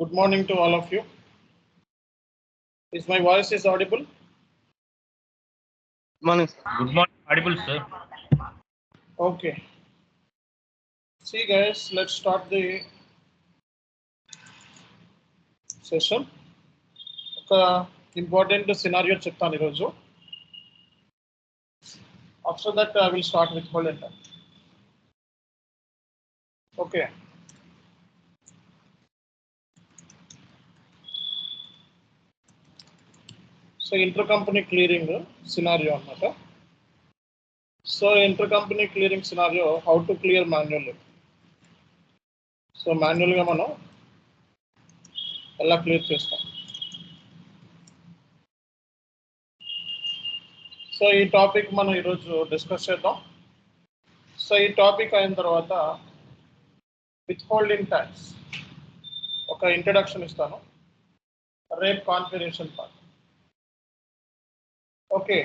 Good morning to all of you. Is my voice is audible? Morning. Good morning, audible, sir. Okay. See guys, let's start the session. Important scenario చెప్తాను ఈరోజు. After that I will start with whole entire. Okay. So intercompany clearing scenario అన్నమాట. So intercompany clearing scenario, how to clear manually. So manually గా మనం ఎలా clear చేస్తాం. So ఈ topic మనం ఈరోజు డిస్కస్ చేద్దాం. సో ఈ టాపిక్ అయిన తర్వాత విత్ హోల్డింగ్ ట్యాక్స్ ఒక ఇంట్రడక్షన్ ఇస్తాను, రేపు కాన్ఫిగరేషన్ పార్ట్. ఓకే.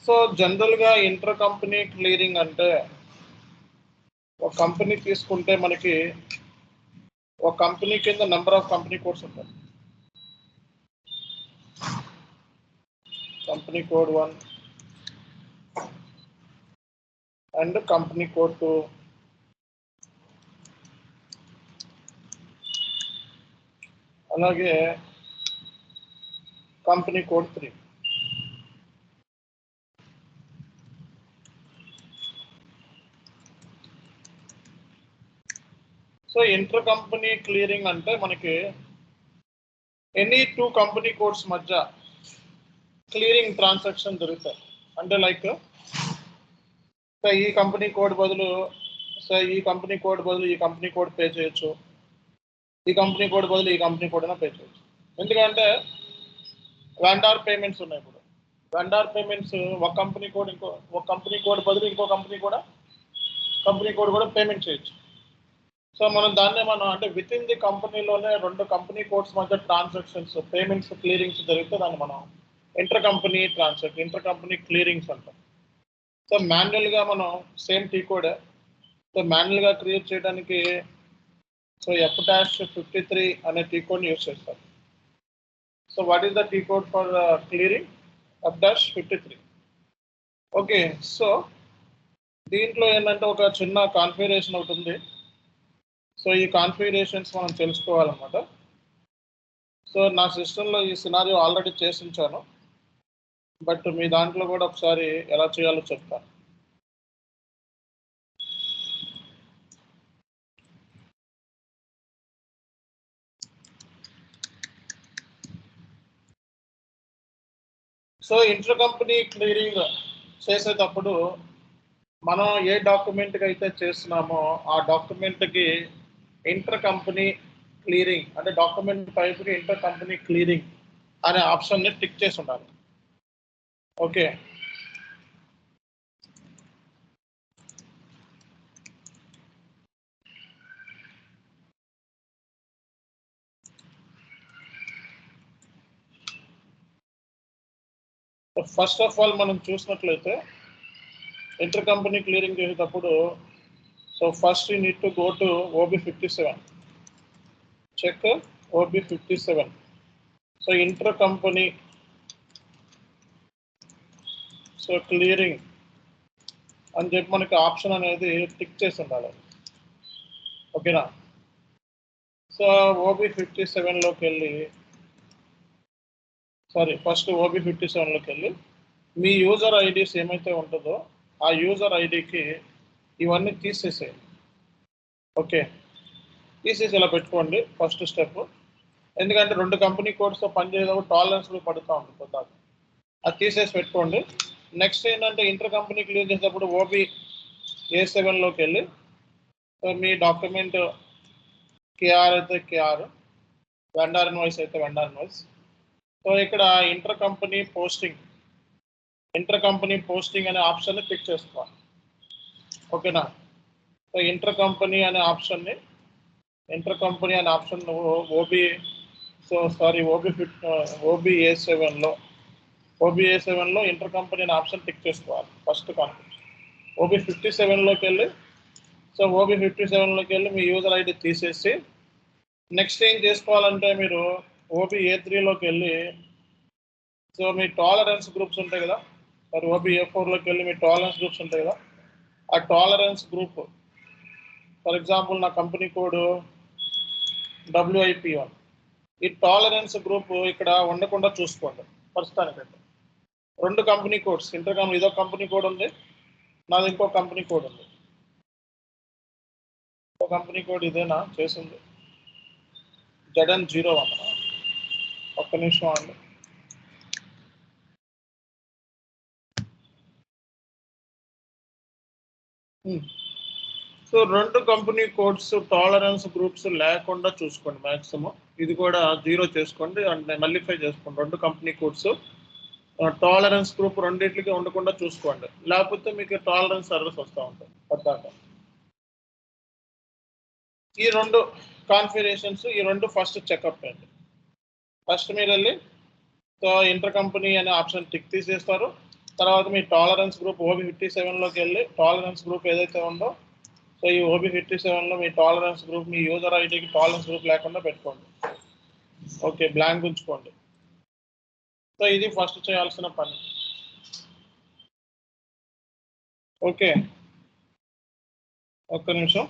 సో జనరల్గా ఇంటర్ కంపెనీ క్లియరింగ్ అంటే ఒక కంపెనీ తీసుకుంటే మనకి ఒక కంపెనీ కింద నెంబర్ ఆఫ్ కంపెనీ కోడ్స్ ఉంటాయి. Company code 1 and company code 2, అలాగే company code 3. So inter company clearing అంటే మనకి ఎనీ 2 కంపెనీ కోడ్స్ మధ్య క్లియరింగ్ ట్రాన్సాక్షన్ జరుగుతాయి. అంటే లైక్ ఈ కంపెనీ కోడ్ బదులు ఈ కంపెనీ కోడ్ బదులు ఈ కంపెనీ కోడ్ పే చేయొచ్చు, ఈ కంపెనీ కోడ్ బదులు ఈ కంపెనీ కోడ్ అయినా పే చేయొచ్చు. ఎందుకంటే వెండార్ పేమెంట్స్ ఉన్నాయి. ఇప్పుడు వెండార్ పేమెంట్స్ ఒక కంపెనీ కోడ్ బదులు ఇంకో కంపెనీ కోడ్ కూడా పేమెంట్ చేయొచ్చు. సో మనం అంటే విత్ ఇన్ ది కంపెనీలోనే 2 కంపెనీ కోడ్స్ మధ్య ట్రాన్సాక్షన్స్, పేమెంట్స్, క్లియరింగ్స్ జరిగితే దాన్ని మనం ఇంటర్ కంపెనీ క్లియరింగ్స్ అంటాం. సో మాన్యువల్గా మనం సేమ్ టీ కోడ్, సో మాన్యువల్గా క్రియేట్ చేయడానికి సో F-53 అనే టీ కోడ్ని యూజ్ చేస్తారు. So what is the T code for clearing? F-53. Okay. So దీంట్లో ఏంటంటే ఒక చిన్న కాన్ఫిగరేషన్ ఒకటి ఉంది. సో ఈ కాన్ఫిగరేషన్స్ మనం తెలుసుకోవాలన్నమాట. సో నా సిస్టంలో ఈ సినారియో ఆల్రెడీ చేసి ఉంచాను, బట్ మీ దాంట్లో కూడా ఒకసారి ఎలా చేయాలో చెప్తాను. సో ఇంటర్ కంపెనీ క్లియరింగ్ చేసేటప్పుడు మనం ఏ డాక్యుమెంట్కి అయితే చేస్తున్నామో ఆ డాక్యుమెంట్కి ఇంటర్ కంపెనీ క్లియరింగ్ అంటే డాక్యుమెంట్ టైప్కి ఇంటర్ కంపెనీ క్లియరింగ్ అనే ఆప్షన్ని టిక్ చేసి ఉండాలి. ఓకే. ఫస్ట్ ఆఫ్ ఆల్ మనం చూసినట్లయితే ఇంటర్ కంపెనీ క్లియరింగ్ చేసేటప్పుడు so first you need to go to OB57. Check OB57. So inter company so clearing అని చెప్పి మనకి ఆప్షన్ అనేది టిక్ చేసి ఉండాలి. ఓకేనా? సో OB57లోకి వెళ్ళి ఫస్ట్ OB57లోకి వెళ్ళి మీ యూజర్ ఐడీస్ ఏమైతే ఉంటుందో ఆ యూజర్ ఐడికి ఇవన్నీ తీసేసేయండి. ఓకే. తీసేసి ఇలా పెట్టుకోండి ఫస్ట్ స్టెప్. ఎందుకంటే 2 కంపెనీ కోడ్స్తో పనిచేసేటప్పుడు టాలరెన్స్ పడుతూ ఉంటుంది కొద్దిగా, అది తీసేసి పెట్టుకోండి. నెక్స్ట్ ఏంటంటే ఇంటర్ కంపెనీ క్లియర్ చేసేటప్పుడు OB-A7లోకి వెళ్ళి మీ డాక్యుమెంట్ KR అయితే KR, వెండార్ ఇన్వాయిస్ అయితే వెండార్ ఇన్వాయిస్. సో ఇక్కడ ఇంటర్ కంపెనీ పోస్టింగ్ అనే ఆప్షన్ని క్లిక్ చేసుకోవాలి. ఓకేనా? సో ఇంటర్ కంపెనీ అనే ఆప్షన్ OB-A7లో ఇంటర్ కంపెనీ అనే ఆప్షన్ టిక్ చేసుకోవాలి ఫస్ట్ కాన్ఫిగరేషన్. OB-57లోకి వెళ్ళి మీ యూజర్ ఐడి తీసేసి నెక్స్ట్ ఏం చేసుకోవాలంటే మీరు OBA3లోకి వెళ్ళి సో మీ టాలరెన్స్ గ్రూప్స్ ఉంటాయి కదా, మరి OBA4లోకి వెళ్ళి మీ టాలరెన్స్ గ్రూప్స్ ఉంటాయి కదా, ఆ టాలరెన్స్ గ్రూప్ ఫర్ ఎగ్జాంపుల్ నా కంపెనీ కోడ్ WIP1. ఈ టాలరెన్స్ గ్రూప్ ఇక్కడ ఉండకుండా చూసుకోండి ప్రస్తుతానికంటే. 2 కంపెనీ కోడ్స్ ఇంటర్కామ్, ఇదో కంపెనీ కోడ్ ఉంది, నాది ఇంకో కంపెనీ కోడ్ ఉంది. ఇంకో కంపెనీ కోడ్ ఇదేనా చేసింది ZN01. ఒక్క నిమిషం అండి. So 2 company codes tolerance groups లేకుండా చూసుకోండి మ్యాక్సిమం. ఇది కూడా 0 చేసుకోండి అండ్ నల్లిఫై చేసుకోండి. 2 కంపెనీ కోడ్స్ టాలరెన్స్ గ్రూప్ రెండింటికి ఉండకుండా చూసుకోండి, లేకపోతే మీకు టాలరెన్స్ ఎర్రర్స్ వస్తూ ఉంటాయి పద్దాక. ఈ 2 కాన్ఫిగరేషన్స్, ఈ 2 ఫస్ట్ చెకప్ అండి. ఫస్ట్ మీరు వెళ్ళి సో ఇంటర్ కంపెనీ అనే ఆప్షన్ టిక్ తీసేస్తారు. తర్వాత మీ టాలరెన్స్ గ్రూప్ OB57లోకి వెళ్ళి టాలరెన్స్ గ్రూప్ ఏదైతే ఉందో సో ఈ OB57లో మీ టాలరెన్స్ గ్రూప్, మీ యూజర్ ఐడికి టాలరెన్స్ గ్రూప్ లేకుండా పెట్టుకోండి. ఓకే, బ్లాంక్ ఉంచుకోండి. సో ఇది ఫస్ట్ చేయాల్సిన పని. ఓకే, ఒక్క నిమిషం.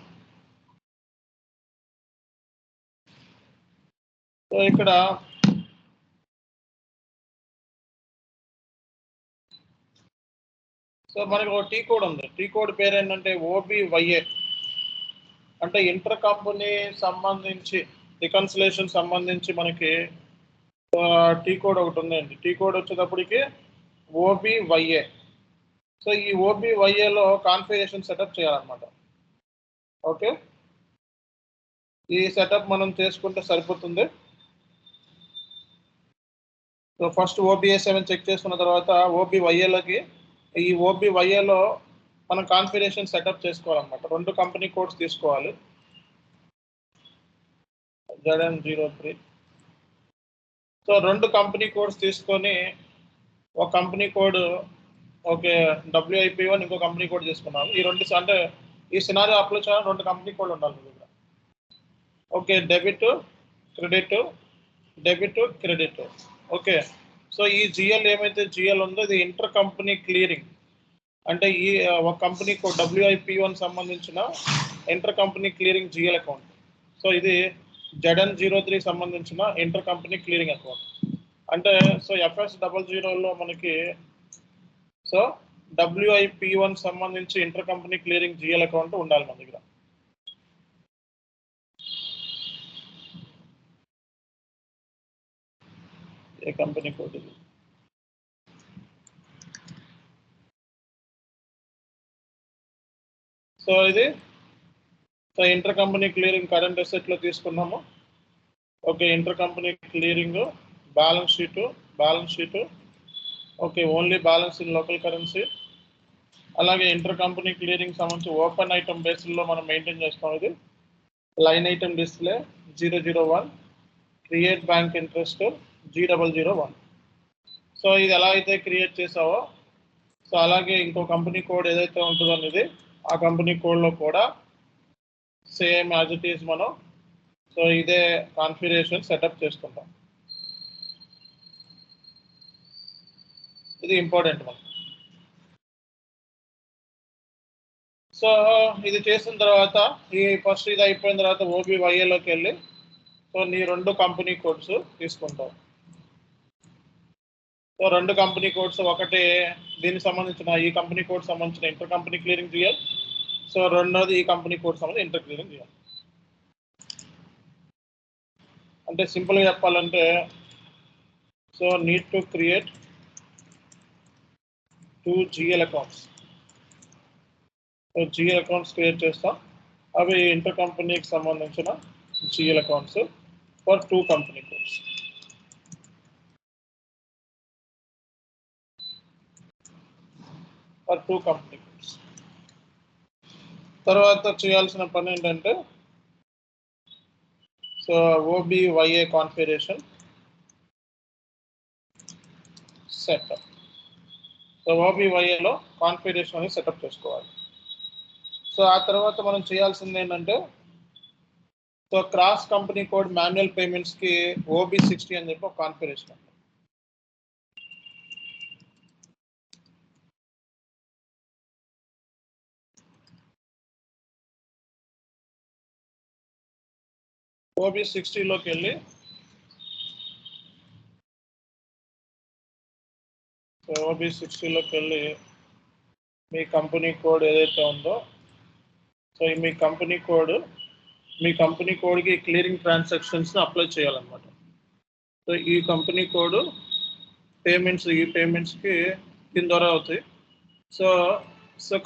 సో ఇక్కడ సో మనకి ఒక టీ కోడ్ ఉంది. టీ కోడ్ పేరు ఏంటంటే OBYA, అంటే ఇంటర్ కంపెనీ సంబంధించి రికన్సిలేషన్ సంబంధించి మనకి టీ కోడ్ ఒకటి ఉందండి. టీ కోడ్ వచ్చేటప్పటికి OBYA. సో ఈ OBYAలో కాన్ఫిగరేషన్ సెటప్ చేయాలన్నమాట. ఓకే, ఈ సెటప్ మనం చేసుకుంటే సరిపోతుంది. సో ఫస్ట్ OBA7 చెక్ చేసుకున్న తర్వాత OBYAలోకి, ఈ OBYAలో మనం కాన్ఫిగరేషన్ సెటప్ చేసుకోవాలన్నమాట. 2 కంపెనీ కోడ్స్ తీసుకోవాలి, ZN03. సో 2 కంపెనీ కోడ్స్ తీసుకొని ఒక కంపెనీ కోడ్ ఓకే WIP1, ఇంకో కంపెనీ కోడ్ తీసుకున్నాము. ఈ 2 అంటే ఈ సినారియో అప్లై చేయాలి, 2 కంపెనీ కోడ్ ఉండాలి మీ దగ్గర. Okay, debit credit, debit credit. Okay, so ఈ GL ఏమైతే GL ఉందో ఇది ఇంటర్ కంపెనీ క్లియరింగ్, అంటే ఈ ఒక కంపెనీ కోడ్ WIP1 సంబంధించిన inter company clearing GL account. So ఇది ZN03 సంబంధించిన ఇంటర్ కంపెనీ క్లియరింగ్ అకౌంట్. అంటే సో FS00లో మనకి సో WIP1 సంబంధించి inter company clearing GL account ఉండాలి మన దగ్గర. ఏ కంపెనీ కోడ్ ఇది? సో ఇది so inter company clearing current అసెట్లో తీసుకున్నాము. Okay, inter company clearing balance sheet okay, only balance in local currency. అలాగే ఇంటర్ కంపెనీ క్లియరింగ్ సంబంధించి ఓపెన్ ఐటమ్ బేస్లో మనం మెయింటైన్ చేస్తాం. ఇది line item display 001, create bank interest G001. So ఇది ఎలా అయితే క్రియేట్ చేసావో సో అలాగే ఇంకో కంపెనీ కోడ్ ఏదైతే ఉంటుందో అనేది ఆ కంపెనీ కోడ్లో కూడా సేమ్ యాజ్ ఇట్ ఈస్ మనం సో ఇదే కాన్ఫిగరేషన్ సెటప్ చేసుకుంటాం. ఇది ఇంపార్టెంట్ మనకు. సో ఇది చేసిన తర్వాత ఈ ఫస్ట్ ఇది అయిపోయిన తర్వాత OBYAలోకి వెళ్ళి సో నీ 2 కంపెనీ కోడ్స్ తీసుకుంటావు. సో 2 కంపెనీ కోడ్స్, ఒకటి దీనికి సంబంధించిన ఈ కంపెనీ కోడ్ సంబంధించిన inter company clearing GL, so రెండోది ఈ కంపెనీ కోడ్ సంబంధించి ఇంటర్ క్లియరింగ్ GL. అంటే సింపుల్గా చెప్పాలంటే so need to create 2 GL accounts. So GL accounts create చేస్తాం, అవి ఇంటర్ కంపెనీకి సంబంధించిన GL accounts for 2 company codes. For 2 company codes. తర్వాత చేయాల్సిన పని ఏంటంటే సో OBYA కాన్ఫిగరేషన్ సెటప్. సో OBYAలో కాన్ఫిగరేషన్ అనేది సెటప్ చేసుకోవాలి. సో ఆ తర్వాత మనం చేయాల్సింది ఏంటంటే so cross company code manual payments కి OB60 అని చెప్పి ఒక కాన్ఫిగరేషన్. OB60లోకి వెళ్ళి OB60లోకి వెళ్ళి మీ కంపెనీ కోడ్ ఏదైతే ఉందో, సో మీ కంపెనీ కోడ్కి క్లియరింగ్ ట్రాన్సాక్షన్స్ అప్లై చేయాలన్నమాట. సో ఈ కంపెనీ కోడ్ పేమెంట్స్కి దీని ద్వారా అవుతాయి. సో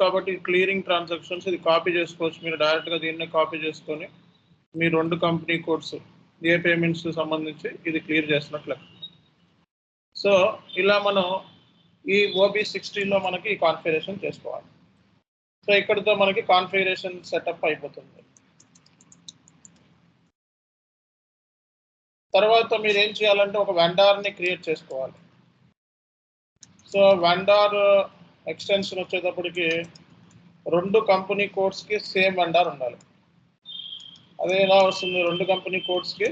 కాబట్టి క్లియరింగ్ ట్రాన్సాక్షన్స్ ఇది కాపీ చేసుకోవచ్చు. మీరు డైరెక్ట్గా దీన్ని కాపీ చేసుకొని మీ 2 కంపెనీ కోడ్స్ ఏ పేమెంట్స్ సంబంధించి ఇది క్లియర్ చేసినట్లు. సో ఇలా మనం ఈ OB60లో మనకి కాన్ఫిగరేషన్ చేసుకోవాలి. సో ఇక్కడితో మనకి కాన్ఫిగరేషన్ సెటప్ అయిపోతుంది. తర్వాత మీరు ఏం చేయాలంటే ఒక వెండార్ని క్రియేట్ చేసుకోవాలి. సో వెండార్ ఎక్స్టెన్షన్ వచ్చేటప్పటికి 2 కంపెనీ కోడ్స్కి సేమ్ వెండార్ ఉండాలి. అదే ఎలా వస్తుంది? 2 కంపెనీ కోడ్స్కి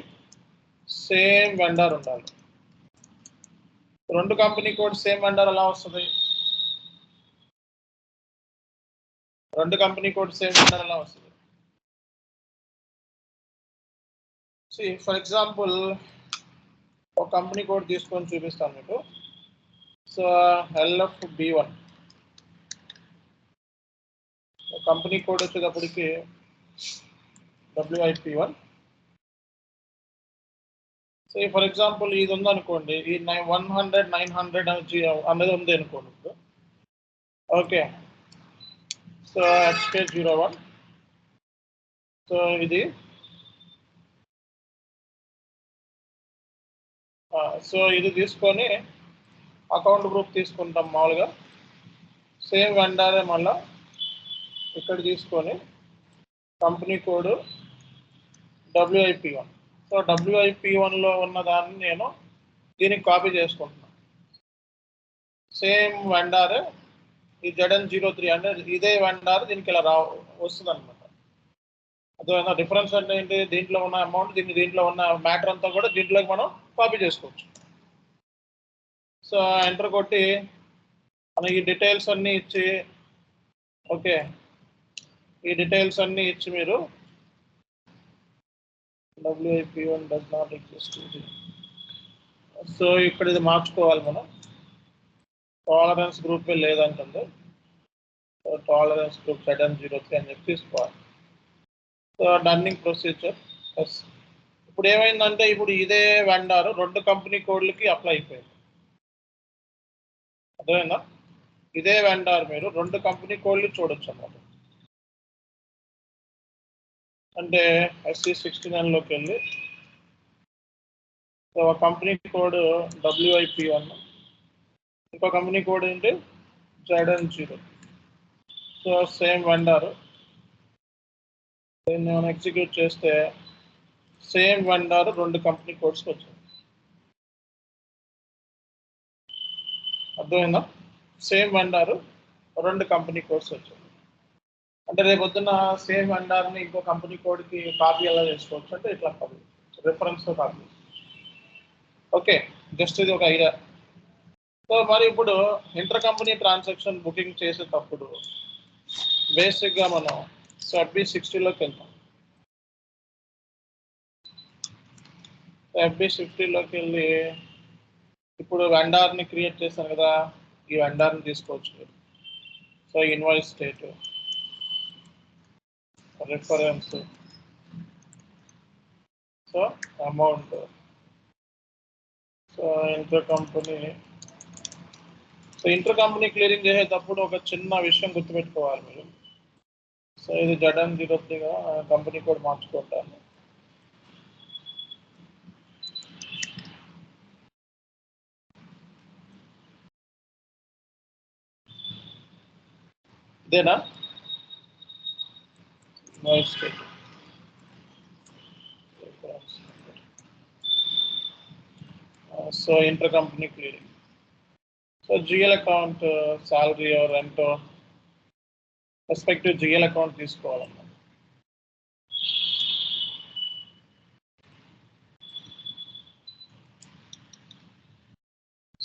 సేమ్ వెండార్ ఉండాలి. 2 కంపెనీ కోడ్ సేమ్ వెండార్ ఎలా వస్తుంది? 2 కంపెనీ కోడ్ సేమ్ వెండార్ ఎలా వస్తుంది? ఫర్ ఎగ్జాంపుల్ ఒక కంపెనీ కోడ్ తీసుకొని చూపిస్తాను మీకు. సో LFB1 కంపెనీ కోడ్ వచ్చేటప్పటికి WIP1. సో ఫర్ ఎగ్జాంపుల్ ఇది ఉందనుకోండి, ఈ 100 900 అనేది ఉంది అనుకోండి. Okay, so HK01. సో ఇది తీసుకొని అకౌంట్ గ్రూప్ తీసుకుంటాం మామూలుగా. సేమ్ వెండారే మళ్ళీ ఇక్కడ తీసుకొని కంపెనీ కోడ్ WIP1. సో WIP1లో ఉన్న దాన్ని నేను దీనికి కాపీ చేసుకుంటున్నాను. సేమ్ వెండారే ఈ ZN03 అంటే ఇదే వెండార్ దీనికి ఇలా వస్తుంది అనమాట. అదేనా డిఫరెన్స్ అంటే ఏంటి? దీంట్లో ఉన్న అమౌంట్ దీంట్లో ఉన్న మ్యాటర్ అంతా కూడా దీంట్లోకి మనం కాపీ చేసుకోవచ్చు. సో ఎంటర్ కొట్టి మనకి ఈ డీటెయిల్స్ అన్నీ ఇచ్చి, ఓకే, ఈ డీటెయిల్స్ అన్నీ ఇచ్చి మీరు WIP1 does not exist. So ఇక్కడ ఇది మార్చుకోవాలి మనం. టాలరెన్స్ గ్రూప్ లేదంటుంది. టాలరెన్స్ గ్రూప్ ZN03 అని చెప్పి తీసుకోవాలి. So running procedure. ఇప్పుడు ఏమైందంటే ఇప్పుడు ఇదే వెండార్ 2 కంపెనీ కోడ్లకి అప్లై అయిపోయింది. అర్థమైందా? ఇదే వెండార్ మీరు 2 కంపెనీ కోడ్లు చూడొచ్చు అన్నమాట. అంటే SC69లోకి వెళ్ళి సో కంపెనీ కోడ్ WIP1, ఇంకో కంపెనీ కోడ్ ఏంటి ZN0. So same vendor. దీన్ని మనం ఎగ్జిక్యూట్ చేస్తే సేమ్ వెండార్ 2 కంపెనీ కోడ్స్కి వచ్చింది. అర్థమైందా? సేమ్ వెండార్ 2 కంపెనీ కోడ్స్ వచ్చింది. అంటే రేపు పొద్దున్న సేమ్ వెండార్ని ఇంకో కంపెనీ కోడ్కి కాపీ ఎలా చేసుకోవచ్చు అంటే ఇట్లా కాపీ రిఫరెన్స్తో కాపీ. ఓకే, జస్ట్ ఇది ఒక ఐడియా. సో మరి ఇప్పుడు ఇంటర్ కంపెనీ ట్రాన్సాక్షన్ బుకింగ్ చేసేటప్పుడు బేసిక్గా మనం FB60లోకి వెళ్తాం. FB60లోకి వెళ్ళి ఇప్పుడు వెండార్ని క్రియేట్ చేశాను కదా, ఈ వెండార్ని తీసుకోవచ్చు. So invoice state, reference, so amount, so inter company clearing చేసేటప్పుడు ఒక చిన్న విషయం గుర్తుపెట్టుకోవాలి మీరు. సో ఇది ZN03గా కంపెనీ కోడ్ మార్చుకుంటాను. ఇదేనా invoice state. So inter company clearing. So GL account, salary or రెంటో రెస్పెక్టివ్ GL అకౌంట్ తీసుకోవాలన్నమాట.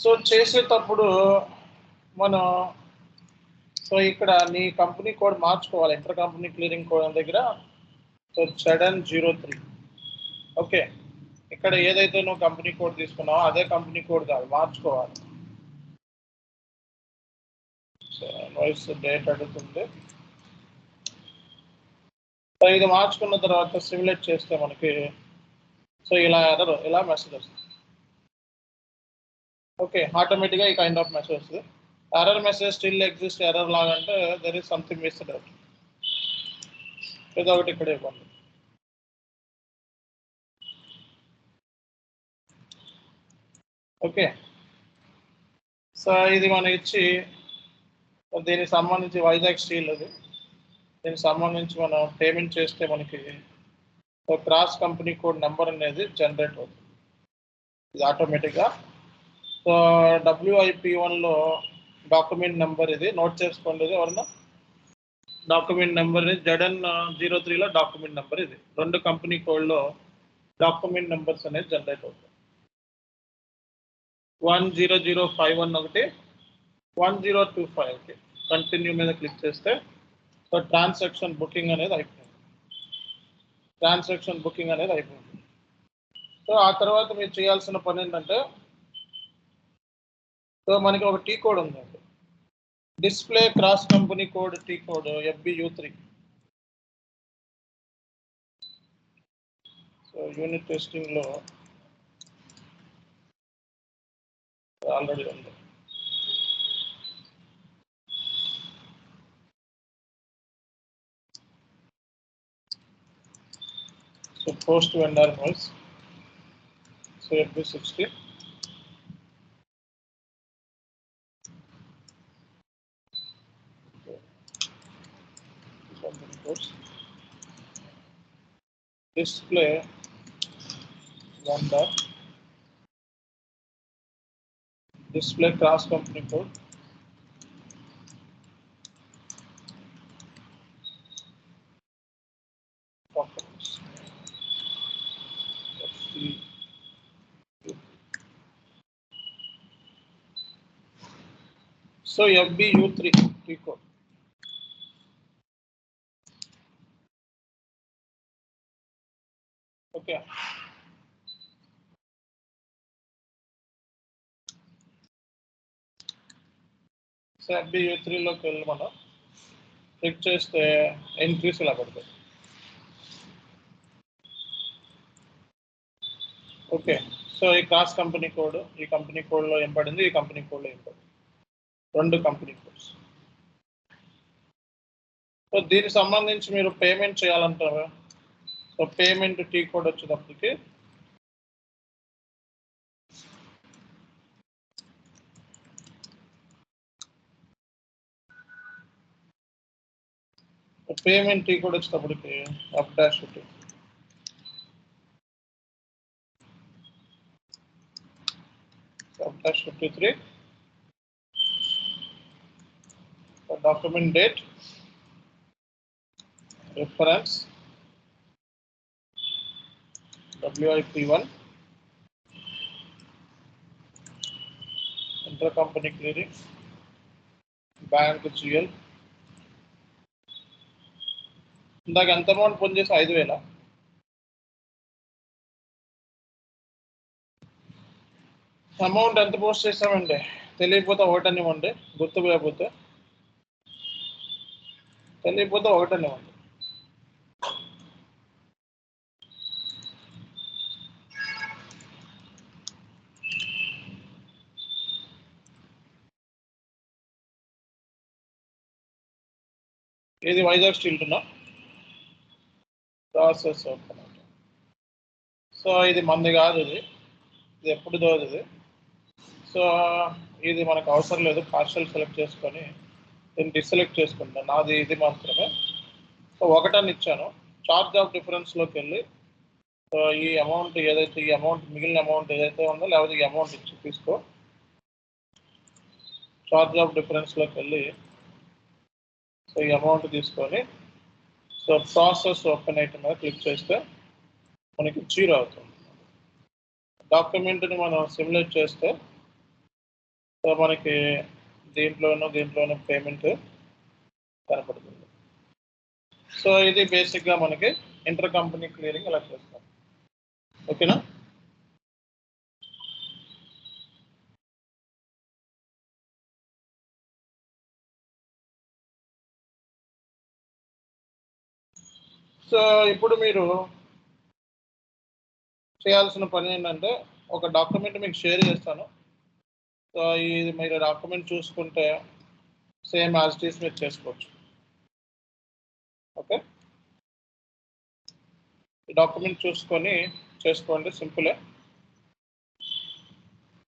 సో చేసేటప్పుడు మనం సో ఇక్కడ నీ కంపెనీ కోడ్ మార్చుకోవాలి. ఇంటర్ కంపెనీ క్లియరింగ్ కోడ్ దగ్గర సో ZN03. ఓకే, ఇక్కడ ఏదైతే నువ్వు కంపెనీ కోడ్ తీసుకున్నావో అదే కంపెనీ కోడ్ కాదు, మార్చుకోవాలి. సో వాయిస్ డేట్ అడుగుతుంది. సో ఇది మార్చుకున్న తర్వాత సిమ్యులేట్ చేస్తే మనకి సో ఇలా ఎర్రర్, ఇలా మెసేజ్ వస్తుంది. ఓకే, ఆటోమేటిక్గా ఈ కైండ్ ఆఫ్ మెసేజ్ వస్తుంది. Error message still exist error లాగా అంటే there is something missed out. ఇది ఒకటి ఇక్కడ ఇవ్వండి. ఓకే, సో ఇది మనం ఇచ్చి దీనికి సంబంధించి వైజాగ్ స్టీల్ అది, దీనికి సంబంధించి మనం పేమెంట్ చేస్తే మనకి క్రాస్ కంపెనీ కోడ్ నెంబర్ అనేది జనరేట్ అవుతుంది ఇది ఆటోమేటిక్గా. సో WIP1లో డాక్యుమెంట్ నెంబర్ ఇది నోట్ చేసుకోండి. ఇది ఎవరన్నా డాక్యుమెంట్ నెంబర్ ఇది ZN03లో డాక్యుమెంట్ నెంబర్ ఇది. రెండు కంపెనీ కోడ్లో డాక్యుమెంట్ నెంబర్స్ అనేది జనరేట్ అవుతాయి. 10051 ఒకటి, 1025 ఒకటి. కంటిన్యూ మీద క్లిక్ చేస్తే సో ట్రాన్సాక్షన్ బుకింగ్ అనేది అయిపోయింది. సో ఆ తర్వాత మీరు చేయాల్సిన పని ఏంటంటే సో మనకి ఒక టీ కోడ్ ఉందండి, display cross company code T code FBU3. So unit టెస్టింగ్లో ఆల్రెడీ ఉంది. So post vendor voice so FB60. Display vendor, display cross company code, so FBU3 T code. Okay, so FBU3లోకి వెళ్ళి మనం click చేస్తే entries ఇలా పడతాయి. Okay, so ఈ cross company code, ఈ కంపెనీ కోడ్లో ఏం పడింది, ఈ కంపెనీ కోడ్లో ఏం పడింది, రెండు కంపెనీ కోడ్స్. సో దీనికి సంబంధించి మీరు పేమెంట్ చేయాలంటారా? సో పేమెంట్ టీ కోడ్ వచ్చేటప్పటికి పేమెంట్ టీ కోడ్ వచ్చేటప్పటికి F-50 F-53 document date, reference WIP1, intercompany clearing, bank GL. ఇందాక ఎంత అమౌంట్ పొంది చేసి 5,000. అమౌంట్ ఎంత పోస్ట్ చేసామండి తెలియకపోతే ఒకటనివ్వండి, గుర్తుపోయకపోతే తెలియకపోతే ఒకటనివ్వండి. ఇది వైజాగ్ స్టీల్ ఉన్నా ప్రాసెస్ ఓపెన్. సో ఇది మంది కాదు, ఇది ఎప్పుడు దోది ఇది. సో ఇది మనకు అవసరం లేదు, పార్షల్ సెలెక్ట్ చేసుకొని దీన్ని డిసెలెక్ట్ చేసుకుంటాను. నాది ఇది మాత్రమే. సో ఒకటని ఇచ్చాను. చార్జ్ ఆఫ్ డిఫరెన్స్లోకి వెళ్ళి సో ఈ అమౌంట్ ఏదైతే, ఈ అమౌంట్ మిగిలిన అమౌంట్ ఏదైతే ఉందో లేకపోతే ఈ అమౌంట్ ఇచ్చి తీసుకో. చార్జ్ ఆఫ్ డిఫరెన్స్లోకి వెళ్ళి సో ఈ అమౌంట్ తీసుకొని సో ప్రాసెస్ ఓపెన్ ఐటమ్ మీద క్లిక్ చేస్తే మనకి 0 అవుతుంది. డాక్యుమెంట్ని మనం సిమ్యులేట్ చేస్తే సో మనకి దీంట్లోనూ పేమెంట్ కనపడుతుంది. సో ఇది బేసిక్గా మనకి ఇంటర్ కంపెనీ క్లియరింగ్ ఇలా చేస్తాం. ఓకేనా? సో ఇప్పుడు మీరు చేయాల్సిన పని ఏంటంటే ఒక డాక్యుమెంట్ మీకు షేర్ చేస్తాను. సో ఇది మీరు డాక్యుమెంట్ చూసుకుంటే సేమ్ యాజ్ ఇట్ ఈస్ మీరు చేసుకోవచ్చు. ఓకే, ఈ డాక్యుమెంట్ చూసుకొని చేసుకోండి, సింపులే.